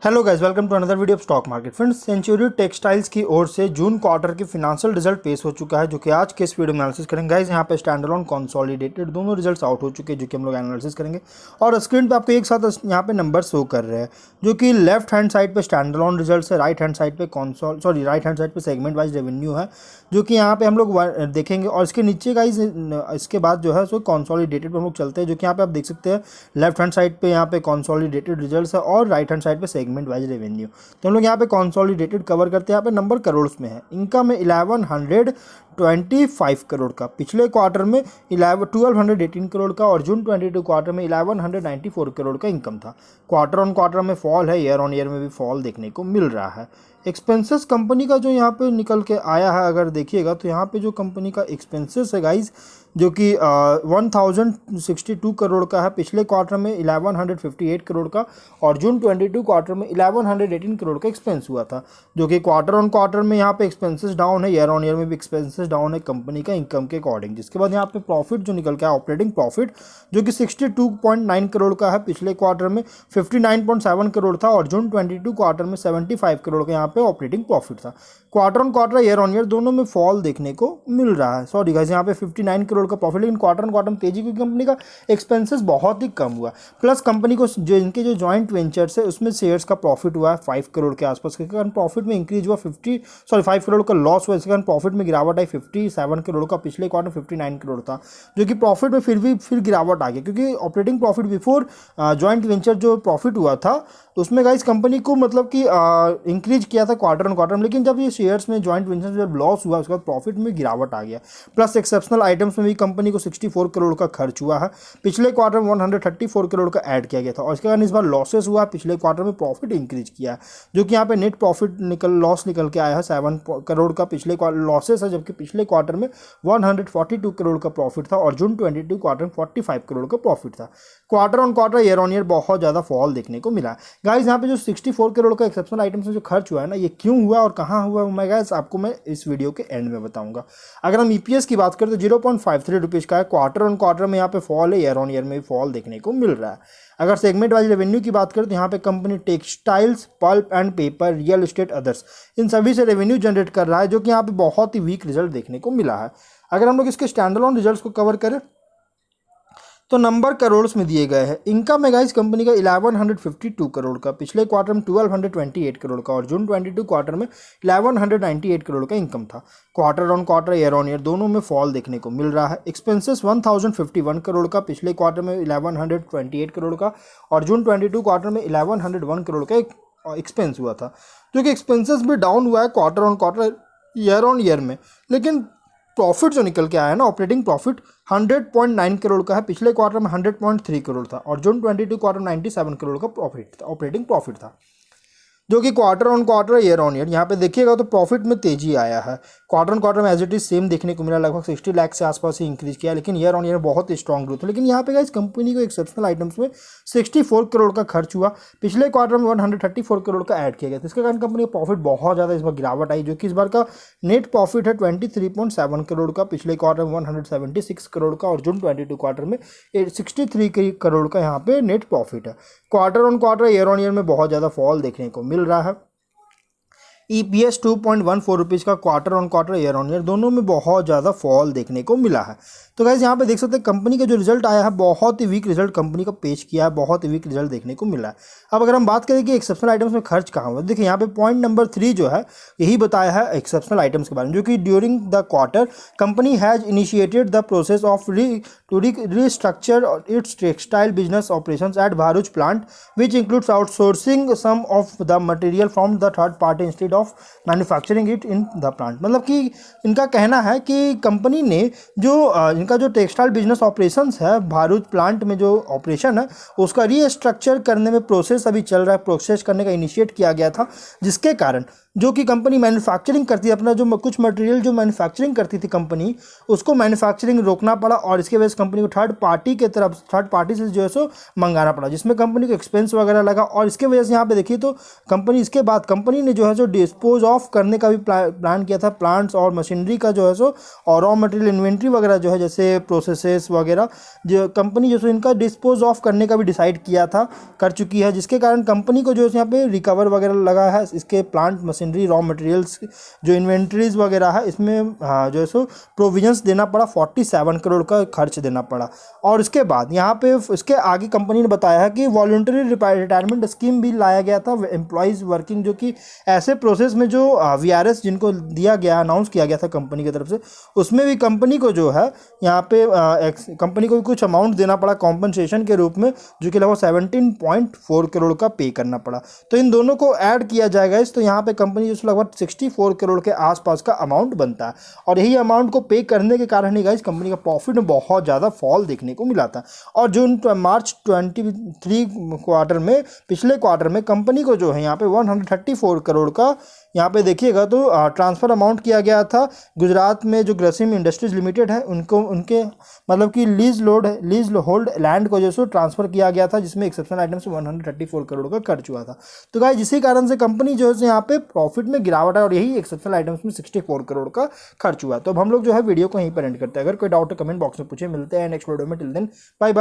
Hello guys, welcome to another video of stock market. Friends, century textiles की ओर से June quarter के financial result पेश हो चुका है, जो कि आज के इस वीडियो में एनालिसिस करेंगे। गाइस, यहाँ पे स्टैंड अलोन कंसोलिडेटेड दोनों रिजल्ट्स आउट हो चुके हैं, जो कि हम लोग एनालिसिस करेंगे। और स्क्रीन पे आपको एक साथ यहाँ पे नंबर शो कर रहे हैं, जो कि लेफ्ट हैंड साइड पे स्टैंड अलोन रिजल्ट है, राइट हैंड साइड पे राइट हैंड साइड पे सेगमेंट वाइज रेवेन्यू है, जो कि यहाँ पे हम लोग देखेंगे। और इसके नीचे गाइस, इसके बाद जो है सो कंसोलिडेटेड पे हम लोग चलते हैं, जो कि यहाँ पे आप देख सकते हैं लेफ्ट हैंड साइड पे यहाँ पे कंसोलिडेटेड रिजल्ट्स है और राइट हैंड साइड पे सेगमेंट वाइज रेवेन्यू। तो हम लोग यहाँ पे कंसोलिडेटेड कवर करते हैं। यहाँ पे नंबर करोड़ में है। इनकम है 1125 करोड़ का, पिछले क्वार्टर में 1218 करोड़ का और जून 22 क्वार्टर में 1194 करोड़ का इनकम था। क्वार्टर ऑन क्वार्टर में फॉल है, ईयर ऑन ईयर में भी फॉल देखने को मिल रहा है। एक्सपेंसेस कंपनी का जो यहाँ पे निकल के आया है, अगर देखिएगा तो यहाँ पे जो कंपनी का एक्सपेंसेस है गाइज, जो कि 1062 करोड़ का है, पिछले क्वार्टर में 1158 करोड़ का और जून 22 क्वार्टर में 1118 करोड़ का एक्सपेंस हुआ था। जो कि क्वार्टर ऑन क्वार्टर में यहाँ पे एक्सपेंसेस डाउन है, ईयर ऑन ईयर में भी एक्सपेंसेस डाउन है कंपनी का इनकम के अकॉर्डिंग। जिसके बाद यहाँ पे प्रॉफिट जो निकल के आया, ऑपरेटिंग प्रॉफिट, जो कि 62.9 करोड़ का है, पिछले क्वार्टर में 59.7 करोड़ था और जून 22 क्वार्टर में 75 करोड़ का यहाँ पे ऑपरेटिंग प्रॉफिट था। Quarter on quarter, year on year दोनों में फॉल देखने को मिल रहा है। सॉरी गाइस, यहाँ पे 59 करोड़ का प्रॉफिट, लेकिन क्वार्टर ऑन क्वार्टर में तेजी, क्योंकि कंपनी का एक्सपेंसेस बहुत ही कम हुआ। प्लस कंपनी को जो इनके जो जॉइंट वेंचर्स है उसमें शेयर्स का प्रॉफिट हुआ है 5 करोड़ के आसपास, के कारण प्रॉफिट में इंक्रीज हुआ 5 करोड़ का लॉस हुआ, इसके कारण प्रॉफिट में गिरावट आई 57 करोड़ का, पिछले क्वार्टर 59 करोड़ था। जो कि प्रॉफिट में फिर गिरावट आ गई, क्योंकि operating profit before joint venture जो प्रॉफिट हुआ था उसमें गाइस कंपनी को मतलब कि इंक्रीज किया था क्वार्टर ऑन क्वार्टर में, लेकिन जब ये शेयर्स में जॉइंट वेंचर जब लॉस हुआ उसके बाद प्रॉफिट में गिरावट आ गया। प्लस एक्सेप्शनल आइटम्स में भी कंपनी को 64 करोड़ का खर्च हुआ है, पिछले क्वार्टर में 134 करोड़ का ऐड किया गया था और इसके कारण इस बार लॉसेस हुआ, पिछले क्वार्टर में प्रॉफिट इंक्रीज किया है। जो कि यहाँ पे नेट प्रॉफिट लॉस निकल के आया है 7 करोड़ का, पिछले लॉसेस है, जबकि पिछले क्वार्टर में 142 करोड़ का प्रॉफिट था और जून 22 क्वार्टर में 45 करोड़ का प्रॉफिट था। Quarter on quarter, year on year बहुत ज़्यादा फॉल देखने को मिला। गाइस, यहाँ पे जो 64 करोड़ का एक्सेप्शनल आइटम्स में जो खर्च हुआ है ना, ये क्यों हुआ और कहाँ हुआ, मैं गाइस आपको मैं इस वीडियो के एंड में बताऊंगा। अगर हम ईपीएस की बात करें तो 0.53 रुपीज़ का है। क्वार्टर ऑन क्वार्टर में यहाँ पे फॉल है, ईयर ऑन ईयर में भी फॉल देखने को मिल रहा है। अगर सेगमेंट वाइज रेवेन्यू की बात करें तो यहाँ पे company textiles, pulp and paper, real estate, others, इन सभी से रेवेन्यू जनरेट कर रहा है, जो कि यहाँ पे बहुत ही वीक रिजल्ट देखने को मिला है। अगर हम लोग इसके स्टैंड अलोन रिजल्ट्स को कवर करें तो नंबर करोड़ में दिए गए हैं। इनकम में गाइस कंपनी का 1152 करोड़ का, पिछले क्वार्टर में 1228 करोड़ का और जून 22 क्वार्टर में 1198 करोड़ का इनकम था। Quarter on quarter, year on year दोनों में फॉल देखने को मिल रहा है। एक्सपेंसेस 1051 करोड़ का, पिछले क्वार्टर में 1128 करोड़ का और जून 22 क्वार्टर में 1101 करोड़ का एक्सपेंस हुआ था। जो कि एक्सपेंसेस भी डाउन हुआ है quarter on quarter, year on year में, लेकिन प्रॉफिट जो निकल के आया है ना, ऑपरेटिंग प्रॉफिट 100.9 करोड़ का है, पिछले क्वार्टर में 100.3 करोड़ था और जून 22 क्वार्टर 97 करोड़ का प्रॉफिट था, ऑपरेटिंग प्रॉफिट था। जो कि quarter on quarter, year on year यहाँ पे देखिएगा तो प्रॉफिट में तेजी आया है। क्वार्टर ऑन क्वार्टर में एज इट इज सेम देखने को मिला, लगभग 60 लाख से आसपास ही इंक्रीज किया, लेकिन ईयर ऑन ईयर बहुत स्ट्रॉन्ग ग्रोथ है। लेकिन यहाँ पे गाइस कंपनी को एक्सेप्शनल आइटम्स में 64 करोड़ का खर्च हुआ, पिछले क्वार्टर में 134 करोड़ का ऐड किया गया था। इसके कारण कंपनी का प्रॉफिट बहुत ज़्यादा इस बार गिरावट आई, जो कि इस बार का नेट प्रॉफिट है 23.7 करोड़ का, पिछले क्वार्टर में 176 करोड़ का और जून 22 क्वार्टर में 63 करोड़ का यहाँ पे नेट प्रॉफिट है। Quarter on quarter, year on year में बहुत ज़्यादा फॉल देखने को मिल रहा है। EPS 2.14 रुपीज़ का, quarter on quarter, year on year दोनों में बहुत ज़्यादा फॉल देखने को मिला है। तो गाइस यहाँ पे देख सकते हैं कंपनी का जो रिजल्ट आया है, बहुत ही वीक रिजल्ट कंपनी का पेश किया है, बहुत ही वीक रिजल्ट देखने को मिला है। अब अगर हम बात करें कि एक्सेप्शनल आइटम्स में खर्च कहाँ हुआ, देखिए यहाँ पे पॉइंट नंबर 3 जो है यही बताया है एक्सेप्शनल आइटम्स के बारे में, जो कि during the quarter company has initiated the process of restructure its textile business operations at Bharuch plant, which includes outsourcing some of the material from the third party instead of manufacturing it in the plant। मतलब कि इनका कहना है कि company ने जो इनका जो टेक्सटाइल बिजनेस ऑपरेशंस है, भारूच प्लांट में जो ऑपरेशन है उसका रीस्ट्रक्चर करने में प्रोसेस अभी चल रहा है, प्रोसेस करने का इनिशिएट किया गया था, जिसके कारण जो कि कंपनी मैन्युफैक्चरिंग करती है, अपना जो कुछ मटेरियल जो मैन्युफैक्चरिंग करती थी कंपनी, उसको मैन्युफैक्चरिंग रोकना पड़ा और इसके वजह से कंपनी को थर्ड पार्टी से जो है सो मंगाना पड़ा, जिसमें कंपनी को एक्सपेंस वगैरह लगा। और इसके वजह से यहाँ पे देखिए तो कंपनी इसके बाद कंपनी ने जो है सो डिस्पोज ऑफ करने का भी प्लान किया था, प्लांट्स और मशीनरी का जो है सो, और रॉ मटेरियल इन्वेंट्री वगैरह जो है जैसे प्रोसेसेस वगैरह, जो कंपनी जो है इनका डिस्पोज ऑफ करने का भी डिसाइड किया था, कर चुकी है, जिसके कारण कंपनी को जो है यहाँ पे रिकवर वगैरह लगा है। इसके प्लांट मशीनरी रॉ मटेरियल्स जो इन्वेंट्रीज वगैरह है इसमें जो है सो प्रोविजंस देना पड़ा, 47 करोड़ का खर्च देना पड़ा। और इसके बाद यहाँ पे इसके आगे कंपनी ने बताया है कि वॉलंटरी रिटायरमेंट स्कीम भी लाया गया था एम्प्लॉयज़ वर्किंग, जो कि ऐसे प्रोसेस में जो VRS जिनको दिया गया, अनाउंस किया गया था कंपनी की तरफ से, उसमें भी कंपनी को जो है यहाँ पे कंपनी को भी कुछ अमाउंट देना पड़ा कॉम्पनसेशन के रूप में, जो कि लगभग 17.4 करोड़ का पे करना पड़ा। तो इन दोनों को ऐड किया जाएगा तो यहाँ पे कंपनी जो लगभग 64 करोड़ के आसपास का अमाउंट बनता है। और यही अमाउंट को पे करने के कारण ही गाइस कंपनी का प्रॉफिट में बहुत ज़्यादा फॉल देखने को मिला था। और जून मार्च 23 क्वार्टर में, पिछले क्वार्टर में कंपनी को जो है यहाँ पे 134 करोड़ का यहाँ पे देखिएगा तो ट्रांसफ़र अमाउंट किया गया था गुजरात में जो ग्रसिम इंडस्ट्रीज लिमिटेड है उनको, उनके मतलब कि लीज होल्ड लैंड को जो सो ट्रांसफ़र किया गया था, जिसमें एक्सेप्शनल आइटम से 134 करोड़ का खर्च हुआ था। तो गाइस इसी कारण से कंपनी जो है यहाँ पे प्रॉफिट में गिरावट है और यही एक्सेप्शनल आइटम्स में 64 करोड़ का खर्च हुआ। तो अब हम लोग जो है वीडियो को यहीं पर एंड करते हैं। अगर कोई डाउट है कमेंट बॉक्स में पूछे। मिलते हैं नेक्स्ट वीडियो में। Till then bye bye.